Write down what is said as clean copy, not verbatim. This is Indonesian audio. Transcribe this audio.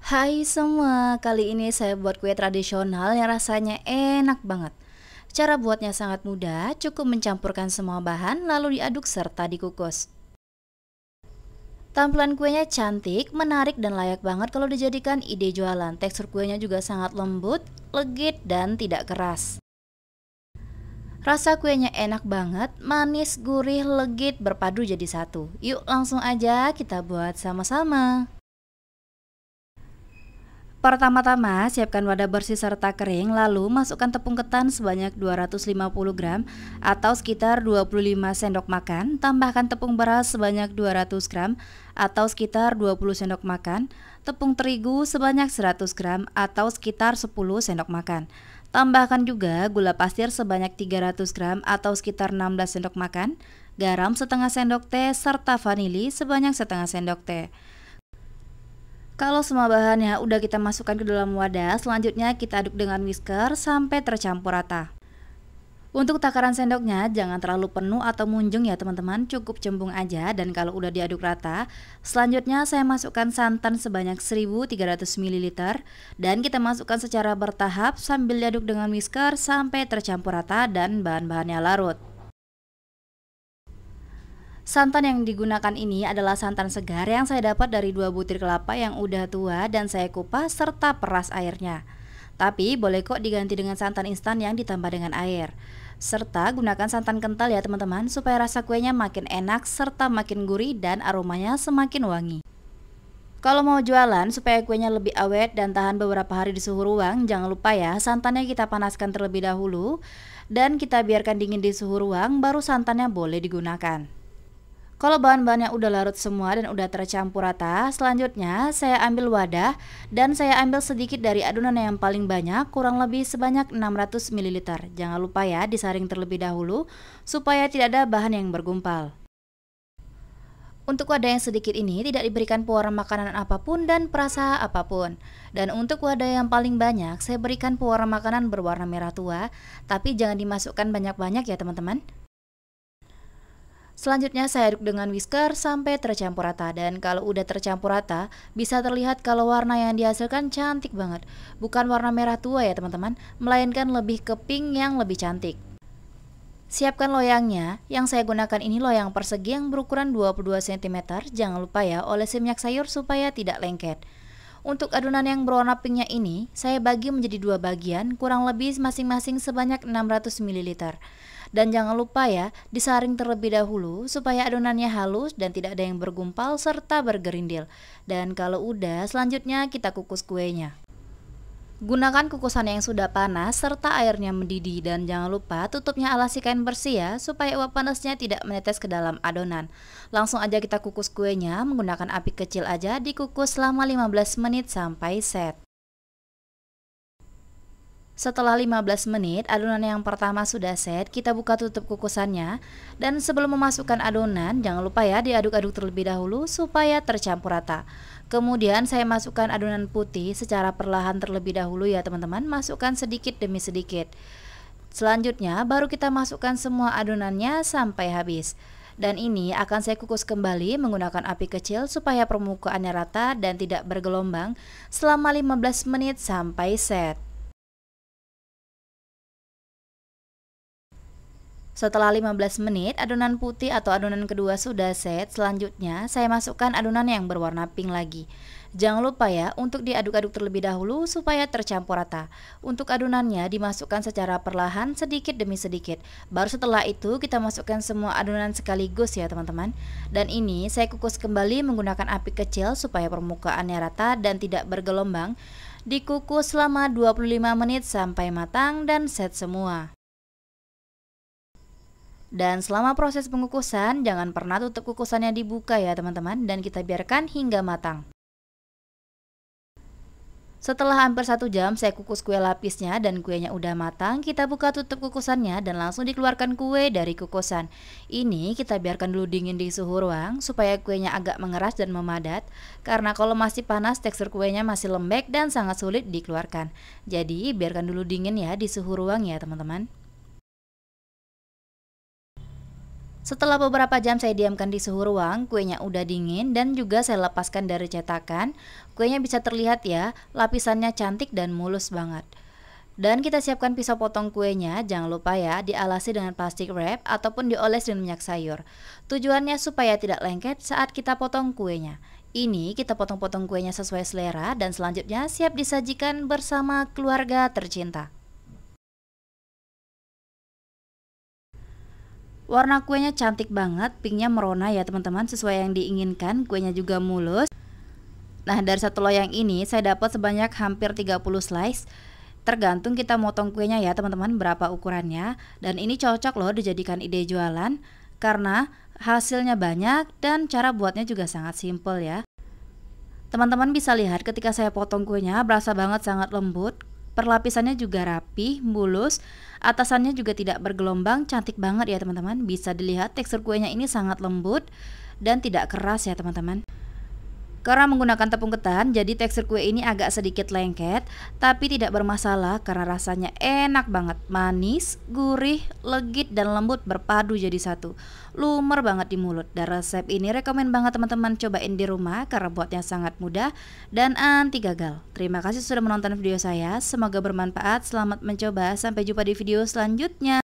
Hai semua, kali ini saya buat kue tradisional yang rasanya enak banget. Cara buatnya sangat mudah, cukup mencampurkan semua bahan lalu diaduk serta dikukus. Tampilan kuenya cantik, menarik dan layak banget kalau dijadikan ide jualan. Tekstur kuenya juga sangat lembut, legit dan tidak keras. Rasa kuenya enak banget, manis, gurih, legit berpadu jadi satu. Yuk langsung aja kita buat sama-sama. Pertama-tama, siapkan wadah bersih serta kering, lalu masukkan tepung ketan sebanyak 250 gram atau sekitar 25 sendok makan, tambahkan tepung beras sebanyak 200 gram atau sekitar 20 sendok makan, tepung terigu sebanyak 100 gram atau sekitar 10 sendok makan. Tambahkan juga gula pasir sebanyak 300 gram atau sekitar 16 sendok makan, garam setengah sendok teh serta vanili sebanyak setengah sendok teh. Kalau semua bahannya udah kita masukkan ke dalam wadah, selanjutnya kita aduk dengan whisker sampai tercampur rata. Untuk takaran sendoknya jangan terlalu penuh atau munjung ya teman-teman, cukup cembung aja. Dan kalau udah diaduk rata, selanjutnya saya masukkan santan sebanyak 1300 ml dan kita masukkan secara bertahap sambil diaduk dengan whisker sampai tercampur rata dan bahan-bahannya larut. Santan yang digunakan ini adalah santan segar yang saya dapat dari 2 butir kelapa yang udah tua dan saya kupas serta peras airnya. Tapi boleh kok diganti dengan santan instan yang ditambah dengan air. Serta gunakan santan kental ya teman-teman supaya rasa kuenya makin enak serta makin gurih dan aromanya semakin wangi. Kalau mau jualan supaya kuenya lebih awet dan tahan beberapa hari di suhu ruang, jangan lupa ya santannya kita panaskan terlebih dahulu dan kita biarkan dingin di suhu ruang baru santannya boleh digunakan. Kalau bahan-bahannya udah larut semua dan udah tercampur rata, selanjutnya saya ambil wadah dan saya ambil sedikit dari adonan yang paling banyak, kurang lebih sebanyak 600 ml. Jangan lupa ya disaring terlebih dahulu supaya tidak ada bahan yang bergumpal. Untuk wadah yang sedikit ini tidak diberikan pewarna makanan apapun dan perasa apapun. Dan untuk wadah yang paling banyak saya berikan pewarna makanan berwarna merah tua, tapi jangan dimasukkan banyak-banyak ya teman-teman. Selanjutnya saya aduk dengan whisker sampai tercampur rata dan kalau udah tercampur rata bisa terlihat kalau warna yang dihasilkan cantik banget. Bukan warna merah tua ya teman-teman, melainkan lebih ke pink yang lebih cantik. Siapkan loyangnya, yang saya gunakan ini loyang persegi yang berukuran 22 cm. Jangan lupa ya olesi minyak sayur supaya tidak lengket. Untuk adonan yang berwarna pinknya ini, saya bagi menjadi dua bagian, kurang lebih masing-masing sebanyak 600 ml. Dan jangan lupa ya, disaring terlebih dahulu supaya adonannya halus dan tidak ada yang bergumpal serta bergerindil. Dan kalau udah, selanjutnya kita kukus kuenya. Gunakan kukusan yang sudah panas serta airnya mendidih dan jangan lupa tutupnya alasi kain bersih ya supaya uap panasnya tidak menetes ke dalam adonan. Langsung aja kita kukus kuenya menggunakan api kecil aja, dikukus selama 15 menit sampai set. Setelah 15 menit adonan yang pertama sudah set, kita buka tutup kukusannya dan sebelum memasukkan adonan jangan lupa ya diaduk-aduk terlebih dahulu supaya tercampur rata. Kemudian saya masukkan adonan putih secara perlahan terlebih dahulu ya teman-teman, masukkan sedikit demi sedikit. Selanjutnya baru kita masukkan semua adonannya sampai habis. Dan ini akan saya kukus kembali menggunakan api kecil supaya permukaannya rata dan tidak bergelombang selama 15 menit sampai set. Setelah 15 menit, adonan putih atau adonan kedua sudah set. Selanjutnya, saya masukkan adonan yang berwarna pink lagi. Jangan lupa ya, untuk diaduk-aduk terlebih dahulu supaya tercampur rata. Untuk adonannya dimasukkan secara perlahan sedikit demi sedikit. Baru setelah itu kita masukkan semua adonan sekaligus ya teman-teman. Dan ini saya kukus kembali menggunakan api kecil supaya permukaannya rata dan tidak bergelombang. Dikukus selama 25 menit sampai matang dan set semua. Dan selama proses pengukusan, jangan pernah tutup kukusannya dibuka ya teman-teman, dan kita biarkan hingga matang. Setelah hampir 1 jam saya kukus kue lapisnya dan kuenya udah matang, kita buka tutup kukusannya dan langsung dikeluarkan kue dari kukusan. Ini kita biarkan dulu dingin di suhu ruang supaya kuenya agak mengeras dan memadat, karena kalau masih panas tekstur kuenya masih lembek dan sangat sulit dikeluarkan. Jadi biarkan dulu dingin ya di suhu ruang ya teman-teman. Setelah beberapa jam saya diamkan di suhu ruang, kuenya udah dingin dan juga saya lepaskan dari cetakan. Kuenya bisa terlihat ya, lapisannya cantik dan mulus banget. Dan kita siapkan pisau potong kuenya, jangan lupa ya dialasi dengan plastik wrap ataupun dioles dengan minyak sayur. Tujuannya supaya tidak lengket saat kita potong kuenya. Ini kita potong-potong kuenya sesuai selera dan selanjutnya siap disajikan bersama keluarga tercinta. Warna kuenya cantik banget, pinknya merona ya teman-teman, sesuai yang diinginkan. Kuenya juga mulus. Nah, dari satu loyang ini saya dapat sebanyak hampir 30 slice. Tergantung kita motong kuenya ya teman-teman, berapa ukurannya. Dan ini cocok loh dijadikan ide jualan karena hasilnya banyak dan cara buatnya juga sangat simple ya. Teman-teman bisa lihat ketika saya potong kuenya berasa banget sangat lembut. Perlapisannya juga rapi, mulus, atasannya juga tidak bergelombang, cantik banget ya teman-teman. Bisa dilihat tekstur kuenya ini sangat lembut dan tidak keras ya teman-teman. Karena menggunakan tepung ketan, jadi tekstur kue ini agak sedikit lengket, tapi tidak bermasalah karena rasanya enak banget, manis, gurih, legit dan lembut berpadu jadi satu. Lumer banget di mulut. Dan resep ini rekomen banget teman-teman cobain di rumah karena buatnya sangat mudah dan anti gagal. Terima kasih sudah menonton video saya, semoga bermanfaat. Selamat mencoba, sampai jumpa di video selanjutnya.